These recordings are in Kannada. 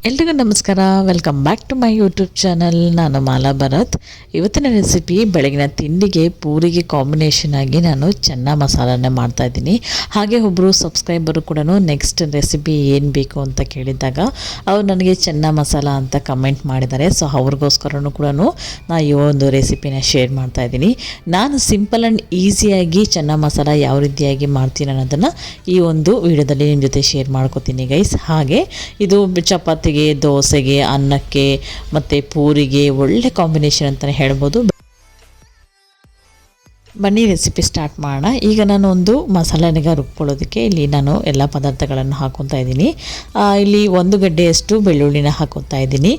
ಎಲ್ರಿಗೂ ನಮಸ್ಕಾರ. Welcome back to my YouTube channel. ನಾನು ಮಾಲಾ ಭರತ್. ಇವತ್ತಿನ ರೆಸಿಪಿ ಬೆಳಗಿನ ತಿಂಡಿಗೆ ಪೂರಿಗೆ ಕಾಂಬಿನೇಷನ್ ಆಗಿ ನಾನು ಚೆನ್ನ ಮಸಾಲನೇ ಮಾಡ್ತಾಯಿದ್ದೀನಿ. ಹಾಗೆ ಒಬ್ಬರು ಸಬ್ಸ್ಕ್ರೈಬರು ಕೂಡ ನೆಕ್ಸ್ಟ್ ರೆಸಿಪಿ ಏನು ಬೇಕು ಅಂತ ಕೇಳಿದಾಗ ಅವ್ರು ನನಗೆ ಚೆನ್ನ ಮಸಾಲ ಅಂತ ಕಮೆಂಟ್ ಮಾಡಿದ್ದಾರೆ. ಸೊ ಅವ್ರಿಗೋಸ್ಕರನೂ ಕೂಡ ನಾನು ಈ ಒಂದು ರೆಸಿಪಿನ ಶೇರ್ ಮಾಡ್ತಾಯಿದ್ದೀನಿ. ನಾನು ಸಿಂಪಲ್ ಆ್ಯಂಡ್ ಈಸಿಯಾಗಿ ಚೆನ್ನ ಮಸಾಲ ಯಾವ ರೀತಿಯಾಗಿ ಮಾಡ್ತೀನಿ ಅನ್ನೋದನ್ನು ಈ ಒಂದು ವಿಡಿಯೋದಲ್ಲಿ ನಿಮ್ಮ ಜೊತೆ ಶೇರ್ ಮಾಡ್ಕೋತೀನಿ ಗೈಸ್. ಹಾಗೆ ಇದು ಚಪಾತಿ, ದೋಸೆಗೆ, ಅನ್ನಕ್ಕೆ ಮತ್ತು ಪೂರಿಗೆ ಒಳ್ಳೆ ಕಾಂಬಿನೇಷನ್ ಅಂತಲೇ ಹೇಳ್ಬೋದು. ಬನ್ನಿ ರೆಸಿಪಿ ಸ್ಟಾರ್ಟ್ ಮಾಡೋಣ. ಈಗ ನಾನು ಒಂದು ಮಸಾಲೆಗೆ ರುಬ್ಕೊಳ್ಳೋದಕ್ಕೆ ಇಲ್ಲಿ ನಾನು ಎಲ್ಲ ಪದಾರ್ಥಗಳನ್ನು ಹಾಕ್ಕೊತಾ ಇದ್ದೀನಿ. ಇಲ್ಲಿ 1 ಗಡ್ಡೆಯಷ್ಟು ಬೆಳ್ಳುಳ್ಳಿನ ಹಾಕ್ಕೊತಾ ಇದ್ದೀನಿ,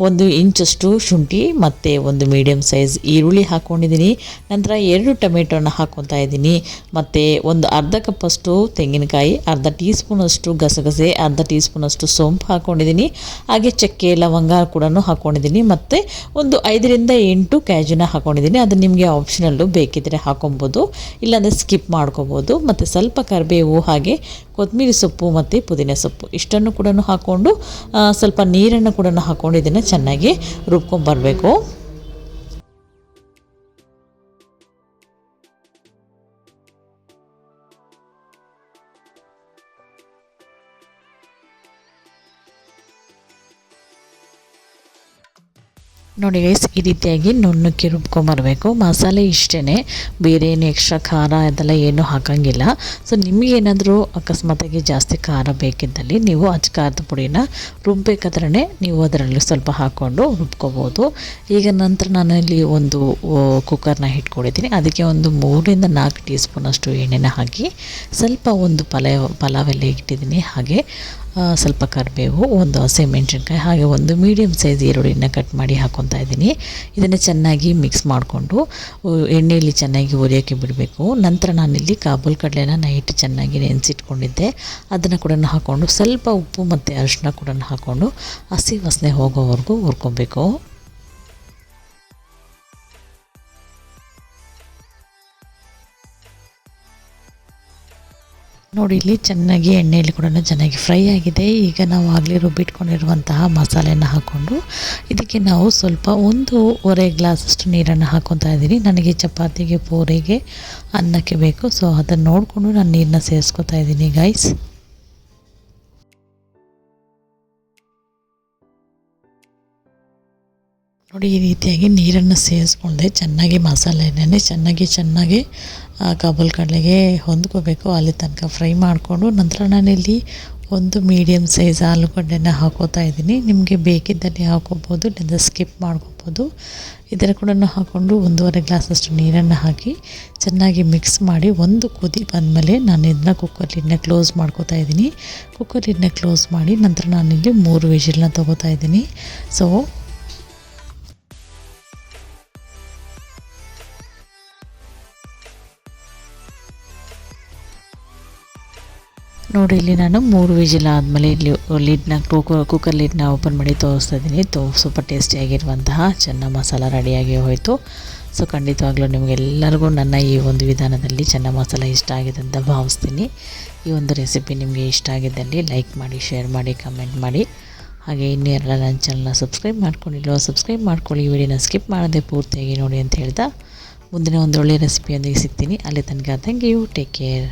1 ಇಂಚಷ್ಟು ಶುಂಠಿ ಮತ್ತು 1 ಮೀಡಿಯಮ್ ಸೈಜ್ ಈರುಳ್ಳಿ ಹಾಕ್ಕೊಂಡಿದ್ದೀನಿ. ನಂತರ 2 ಟೊಮೆಟೊನ ಹಾಕ್ಕೊತಾ ಇದ್ದೀನಿ ಮತ್ತು ಒಂದು ಅರ್ಧ ಕಪ್ಪಷ್ಟು ತೆಂಗಿನಕಾಯಿ, ಅರ್ಧ ಟೀ ಸ್ಪೂನಷ್ಟು ಗಸಗಸೆ, ಅರ್ಧ ಟೀ ಸ್ಪೂನಷ್ಟು ಸೋಂಪು ಹಾಕ್ಕೊಂಡಿದ್ದೀನಿ. ಹಾಗೆ ಚಕ್ಕೆ ಲವಂಗ ಕೂಡ ಹಾಕ್ಕೊಂಡಿದ್ದೀನಿ ಮತ್ತು ಒಂದು 5 ರಿಂದ 8 ಕ್ಯಾಜುನ ಹಾಕ್ಕೊಂಡಿದ್ದೀನಿ. ಅದು ನಿಮಗೆ ಆಪ್ಷನಲ್ಲು, ಬೇಕಿದ್ದರೆ ಹಾಕೊಬೋದು, ಇಲ್ಲಾಂದರೆ ಸ್ಕಿಪ್ ಮಾಡ್ಕೋಬೋದು. ಮತ್ತು ಸ್ವಲ್ಪ ಕರಿಬೇವು, ಹಾಗೆ ಕೊತ್ತಂಬರಿ ಸೊಪ್ಪು ಮತ್ತು ಪುದೀನ ಸೊಪ್ಪು ಇಷ್ಟನ್ನು ಕೂಡ ಹಾಕ್ಕೊಂಡು ಸ್ವಲ್ಪ ನೀರನ್ನು ಕೂಡ ಹಾಕ್ಕೊಂಡು ಇದನ್ನು ಚೆನ್ನಾಗಿ ರುಬ್ಕೊಂಡ್ಬರಬೇಕು. ನೋಡಿ ಗೈಸ್, ಈ ರೀತಿಯಾಗಿ ನುಣ್ಣಕ್ಕೆ ರುಬ್ಕೊಂಬರಬೇಕು. ಮಸಾಲೆ ಇಷ್ಟೇ, ಬೇರೆ ಏನು ಎಕ್ಸ್ಟ್ರಾ ಖಾರ ಅದೆಲ್ಲ ಏನೂ ಹಾಕೋಂಗಿಲ್ಲ. ಸೊ ನಿಮಗೇನಾದರೂ ಅಕಸ್ಮಾತಾಗಿ ಜಾಸ್ತಿ ಖಾರ ಬೇಕಿದ್ದಲ್ಲಿ ನೀವು ಖಾರದ ಪುಡಿನ ರುಬ್ಬೇಕಾದ್ರೆ ನೀವು ಅದರಲ್ಲಿ ಸ್ವಲ್ಪ ಹಾಕ್ಕೊಂಡು ರುಬ್ಕೋಬೋದು. ಈಗ ನಂತರ ನಾನು ಇಲ್ಲಿ ಒಂದು ಕುಕ್ಕರ್ನ ಇಟ್ಕೊಂಡಿದ್ದೀನಿ. ಅದಕ್ಕೆ ಒಂದು 3 ರಿಂದ 4 ಟೀ ಸ್ಪೂನಷ್ಟು ಎಣ್ಣೆನ ಹಾಕಿ ಸ್ವಲ್ಪ ಒಂದು ಪಲಾವ್ ಎಲೆ ಇಟ್ಟಿದ್ದೀನಿ. ಹಾಗೆ ಸ್ವಲ್ಪ ಕರಿಬೇವು, 1 ಹಸಿಮೆಣಸಿನ್ಕಾಯಿ, ಹಾಗೆ 1 ಮೀಡಿಯಮ್ ಸೈಜ್ ಈರುಳ್ಳಿನ ಕಟ್ ಮಾಡಿ ಹಾಕ್ಕೊತಾ ಇದ್ದೀನಿ. ಇದನ್ನು ಚೆನ್ನಾಗಿ ಮಿಕ್ಸ್ ಮಾಡಿಕೊಂಡು ಎಣ್ಣೆಯಲ್ಲಿ ಚೆನ್ನಾಗಿ ಹುರಿಯೋಕ್ಕೆ ಬಿಡಬೇಕು. ನಂತರ ನಾನಿಲ್ಲಿ ಕಾಬೂಲ್ ಕಡಲೆನ ನೈಟ್ ಚೆನ್ನಾಗಿ ನೆನೆಸಿಟ್ಕೊಂಡಿದ್ದೆ, ಅದನ್ನು ಕೂಡ ಹಾಕ್ಕೊಂಡು ಸ್ವಲ್ಪ ಉಪ್ಪು ಮತ್ತು ಅರಿಶಿನ ಕೂಡ ಹಾಕ್ಕೊಂಡು ಹಸಿ ವಾಸನೆ ಹೋಗೋವರೆಗೂ ಹುರ್ಕೊಬೇಕು. ನೋಡಿ, ಇಲ್ಲಿ ಚೆನ್ನಾಗಿ ಎಣ್ಣೆಯಲ್ಲಿ ಕೂಡ ಚೆನ್ನಾಗಿ ಫ್ರೈ ಆಗಿದೆ. ಈಗ ನಾವು ಆಗಲೇ ರುಬ್ಬಿಟ್ಕೊಂಡಿರುವಂತಹ ಮಸಾಲೆನ ಹಾಕ್ಕೊಂಡು ಇದಕ್ಕೆ ನಾವು ಸ್ವಲ್ಪ 1.5 ಗ್ಲಾಸಷ್ಟು ನೀರನ್ನು ಹಾಕ್ಕೊತಾ ಇದ್ದೀನಿ. ನನಗೆ ಚಪಾತಿಗೆ, ಪೂರಿಗೆ, ಅನ್ನಕ್ಕೆ ಬೇಕು. ಸೊ ಅದನ್ನು ನೋಡಿಕೊಂಡು ನಾನು ನೀರನ್ನ ಸೇರಿಸ್ಕೊತಾ ಇದ್ದೀನಿ ಗೈಸ್. ನೋಡಿ, ಈ ರೀತಿಯಾಗಿ ನೀರನ್ನು ಸೇರಿಸ್ಕೊಂಡೆ ಚೆನ್ನಾಗಿ ಮಸಾಲೆನೇ ಚೆನ್ನಾಗಿ ಕಾಬೂಲ್ ಕಡಲೆಗೆ ಹೊಂದ್ಕೋಬೇಕು. ಅಲ್ಲಿ ತನಕ ಫ್ರೈ ಮಾಡಿಕೊಂಡು ನಂತರ ನಾನಿಲ್ಲಿ 1 ಮೀಡಿಯಮ್ ಸೈಜ್ ಆಲೂಗಡ್ಡೆನ ಹಾಕೋತಾ ಇದ್ದೀನಿ. ನಿಮಗೆ ಬೇಕಿದ್ದಲ್ಲಿ ಹಾಕೋಬೋದು, ಇಲ್ಲ ಸ್ಕಿಪ್ ಮಾಡ್ಕೋಬೋದು. ಇದರ ಕೂಡ ಹಾಕ್ಕೊಂಡು 1.5 ಗ್ಲಾಸಷ್ಟು ನೀರನ್ನು ಹಾಕಿ ಚೆನ್ನಾಗಿ ಮಿಕ್ಸ್ ಮಾಡಿ ಒಂದು ಕುದಿ ಬಂದಮೇಲೆ ನಾನು ಇದನ್ನ ಕುಕ್ಕರ್ ಲಿಡ್ನ ಕ್ಲೋಸ್ ಮಾಡ್ಕೋತಾ ಇದ್ದೀನಿ. ಕುಕ್ಕರ್ ಲಿಡ್ನ ಕ್ಲೋಸ್ ಮಾಡಿ ನಂತರ ನಾನಿಲ್ಲಿ 3 ವಿಷಿಲ್ನ ತೊಗೋತಾ ಇದ್ದೀನಿ. ಸೊ ನೋಡಿ, ಇಲ್ಲಿ ನಾನು 3 ವಿಜಿಲ್ ಆದಮೇಲೆ ಇಲ್ಲಿ ಕುಕ್ಕರ್ ಲಿಡ್ನ ಓಪನ್ ಮಾಡಿ ತೋರಿಸ್ತಾ ಇದ್ದೀನಿ. ಸ್ವಲ್ಪ ಟೇಸ್ಟಿಯಾಗಿರುವಂತಹ ಚೆನ್ನ ಮಸಾಲ ರೆಡಿಯಾಗಿ ಹೋಯಿತು. ಸೊ ಖಂಡಿತವಾಗ್ಲೂ ನಿಮಗೆಲ್ಲರಿಗೂ ನನ್ನ ಈ ಒಂದು ವಿಧಾನದಲ್ಲಿ ಚೆನ್ನ ಮಸಾಲ ಇಷ್ಟ ಆಗಿದೆ ಅಂತ ಭಾವಿಸ್ತೀನಿ. ಈ ಒಂದು ರೆಸಿಪಿ ನಿಮಗೆ ಇಷ್ಟ ಆಗಿದ್ದಲ್ಲಿ ಲೈಕ್ ಮಾಡಿ, ಶೇರ್ ಮಾಡಿ, ಕಮೆಂಟ್ ಮಾಡಿ. ಹಾಗೆ ಇನ್ನೂ ಯಾರೆಲ್ಲ ನನ್ನ ಚಾನಲ್ನ ಸಬ್ಸ್ಕ್ರೈಬ್ ಮಾಡ್ಕೊಂಡಿಲ್ವೋ ಸಬ್ಸ್ಕ್ರೈಬ್ ಮಾಡ್ಕೊಳ್ಳಿ. ಈ ವಿಡಿಯೋನ ಸ್ಕಿಪ್ ಮಾಡದೆ ಪೂರ್ತಿಯಾಗಿ ನೋಡಿ ಅಂತ ಹೇಳ್ತಾ ಮುಂದಿನ ಒಂದು ಒಳ್ಳೆಯ ರೆಸಿಪಿಯೊಂದಿಗೆ ಸಿಗ್ತೀನಿ. ಅಲ್ಲಿ ತನಕ ಥ್ಯಾಂಕ್ ಯು, ಟೇಕ್ ಕೇರ್.